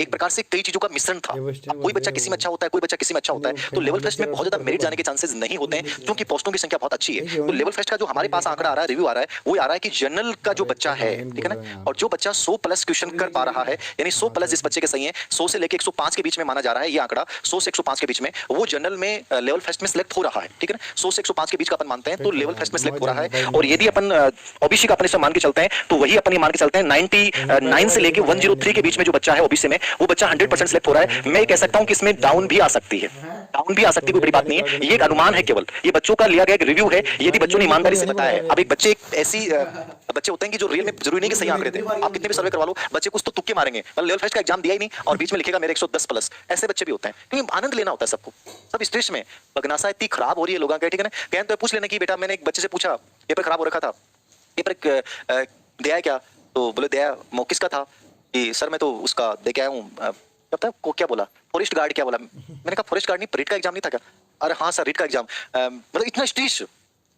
एक प्रकार से कई चीजों का मिश्रण था। अब कोई बच्चा किसी में अच्छा होता है, कोई बच्चा किसी में अच्छा होता है, तो लेवल फर्स्ट में बहुत ज्यादा मेरिट जाने के चांसेस नहीं होते हैं क्योंकि पोस्टों की संख्या बहुत अच्छी है। तो लेवल फर्स्ट का जो हमारे पास आंकड़ा आ रहा है, रिव्यू आ रहा है, वो आ रहा है कि जनरल का जो बच्चा है, ठीक है ना, और जो बच्चा 100 प्लस क्वेश्चन कर पा रहा है, यानी 100 प्लस जिस बच्चे के सही है, 100 से लेके 105 के बीच में माना जा रहा है, ये आंकड़ा 100 से 105 के बीच में, वो जनरल में लेवल फर्स्ट में सिलेक्ट हो रहा है, ठीक है ना, 100 से 105 के बीच का अपन मानते हैं, तो लेवल फर्स्ट में सिलेक्ट हो रहा है। और यदि अपन ओबीसी का अपने से मान के चलते हैं, तो वही अपन ये मान के चलते हैं 99 से लेके 103 के बीच में जो बच्चा है ओबीसी में, वो बच्चा 100% सिलेक्ट हो रहा है। मैं कह सकता हूं कि इसमें डाउन भी आ सकती है, डाउन भी आ सकती है, कोई बड़ी बात नहीं है, ये एक अनुमान है, केवल ये बच्चों का लिया गया एक रिव्यू है। यदि बच्चों ने ईमानदारी से बताया है, अब एक बच्चे ऐसी बच्चे होते हैं कि जो रियल में जरूरी नहीं कि सही आंकड़े थे, आप कितने भी सर्वे करवा लो, बच्चे कुछ तो तुक्के मारेंगे, मतलब लेवल फर्स्ट का एग्जाम दिया ही नहीं और बीच में लिखेगा मेरे 110 प्लस, ऐसे बच्चे भी होते हैं, क्योंकि आनंद लेना होता है सबको, सब स्ट्रेस में। बगनासा इतनी खराब हो रही है लोगों का, ठीक है ना, कहते तो पूछ लेना कि बेटा, मैंने एक बच्चे से पूछा पेपर खराब हो रखा था, पेपर दिया है क्या, तो बोले दिया, किसका था, कि सर मैं तो उसका दे के आया हूँ, को क्या बोला, फॉरेस्ट गार्ड क्या बोला, मैंने कहा फॉरेस्ट गार्ड नहीं, रीट का एग्जाम नहीं था क्या, अरे हाँ सर रीट का एग्जाम, मतलब इतना स्ट्रेस,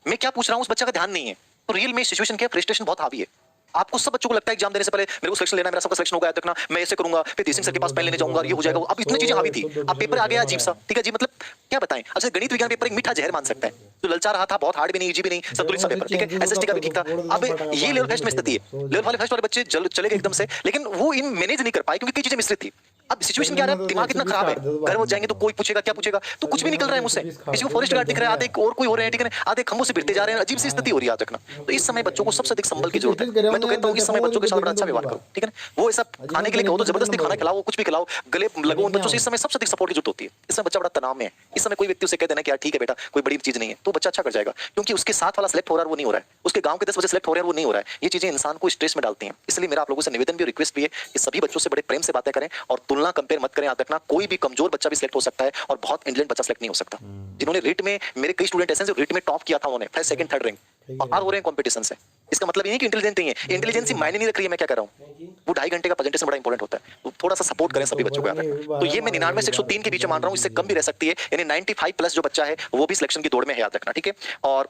मैं क्या पूछ रहा हूँ उस बच्चा का ध्यान नहीं है। तो रियल में सिचुएशन क्या, फ्रस्ट्रेशन बहुत हावी है। आपको सब बच्चों को लगता है एग्जाम देने से पहले मेरे को सिलेक्शन लेना है, मेरा सबका सिलेक्शन हो गया, देखना मैं ऐसे करूंगा, फिर देसिंग सर के पास पेन लेने जाऊंगा, ये हो जाएगा, अब इतनी चीजें हावी थी, अब पेपर आ गया अजीब सा, ठीक है जी, मतलब क्या बताएं। अच्छा गणित विज्ञान पेपर एक मीठा जहर मान सकता है, तो ललचा रहा था, बहुत हार्ड भी नहीं, इजी भी नहीं, संतुलित सा पेपर, ठीक है, एसएसटी का भी ठीक था। अब ये लेवल फर्स्ट में स्थिति है, लेवल वाले फर्स्ट वाले बच्चे चले गए एकदम से, लेकिन वो इन मैनेज नहीं कर पाए क्योंकि कई चीजें मिश्रित थी। अब सिचुएशन क्या है, दिमाग इतना खराब है, घर वो जाएंगे तो कोई पूछेगा क्या पूछेगा, तो कुछ भी निकल रहा है मुझसे, किसी को फॉरेस्ट गार्ड दिख रहा है, आधे और कोई हो रहे हैं, ठीक है, आधे खंभों से गिरते जा रहे हैं, अजीब सी स्थिति हो रही है तक ना। तो इस समय बच्चों को सबसे अधिक संबल की जरूरत है। मैं तो कहता हूँ इस समय बच्चों के साथ बड़ा अच्छा व्यवहार करो, ठीक है ना, वो ऐसा खाने के लिए कहो तो जबरदस्ती खाना खिलाओ, कुछ भी खिलाओ, गले लगो उन बच्चों से, इस समय सबसे अधिक सपोर्ट की जरूरत होती है। इस समय बच्चा बड़ा तनाव में है, इस समय कोई व्यक्ति उसे कह देना कि यार ठीक है बेटा कोई बड़ी चीज नहीं है, तो बच्चा अच्छा कर जाएगा, क्योंकि उसके साथ वाला सिलेक्ट हो रहा है वो नहीं हो रहा है, उसके गांव के 10 बच्चे सिलेक्ट हो रहे हैं वो नहीं हो रहा है। ये चीजें इंसान को स्ट्रेस में डालती हैं। इसलिए मेरा आप लोगों से निवेदन भी और रिक्वेस्ट भी है कि सभी बच्चों से बड़े प्रेम से बातें करें और तुलना कंपेयर मत करें। याद रखना कोई भी कमजोर बच्चा भी सिलेक्ट हो सकता है और बहुत इंटेलिजेंट बच्चा सिलेक्ट नहीं हो सकता। जिन्होंने रीट में, मेरे कई स्टूडेंट ऐसे हैं जो रीट में टॉप किया था, उन्होंने फर्स्ट सेकंड थर्ड रैंक पार हो रहे हैं कंपटीशन से। इसका मतलब ये नहीं कि इंटेलिजेंट नहीं है, इंटेलिजेंसी मायने नहीं रख रही है। मैं क्या कर रहा हूँ, वो 2.5 घंटे का प्रेजेंटेशन बड़ा इंपॉर्टेंट होता है, तो थोड़ा सा सपोर्ट करें सभी बच्चों को। याद रखना, तो ये मैं 99 से 103 के बीच में मान रहा हूँ, इससे कम भी रह सकती है, यानी 95 प्लस जो बच्चा है वो भी सिलेक्शन की दौड़ में है, याद रखना, ठीक है। और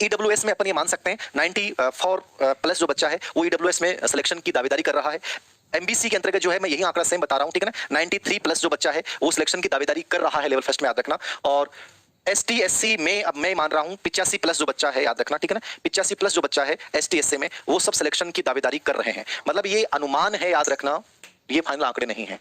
ईडब्ल्यूएस में अपन ये मान सकते हैं 94 प्लस जो बच्चा है वो ईडब्ल्यूएस में सिलेक्शन की दावेदारी कर रहा है। एमबीसी के अंतर्गत जो है, मैं यही आंकड़ा सेम बता रहा हूं, ठीक है ना, 93 प्लस जो बच्चा है वो सिलेक्शन की दावेदारी कर रहा है लेवल फर्स्ट में, याद रखना। और एसटी एससी में अब मैं मान रहा हूं 85 प्लस जो बच्चा है, याद रखना, ठीक है ना, 85 प्लस जो बच्चा है एसटी एससी में, वो सब सिलेक्शन की दावेदारी कर रहे हैं। मतलब ये अनुमान है, याद रखना, ये फाइनल आंकड़े नहीं है।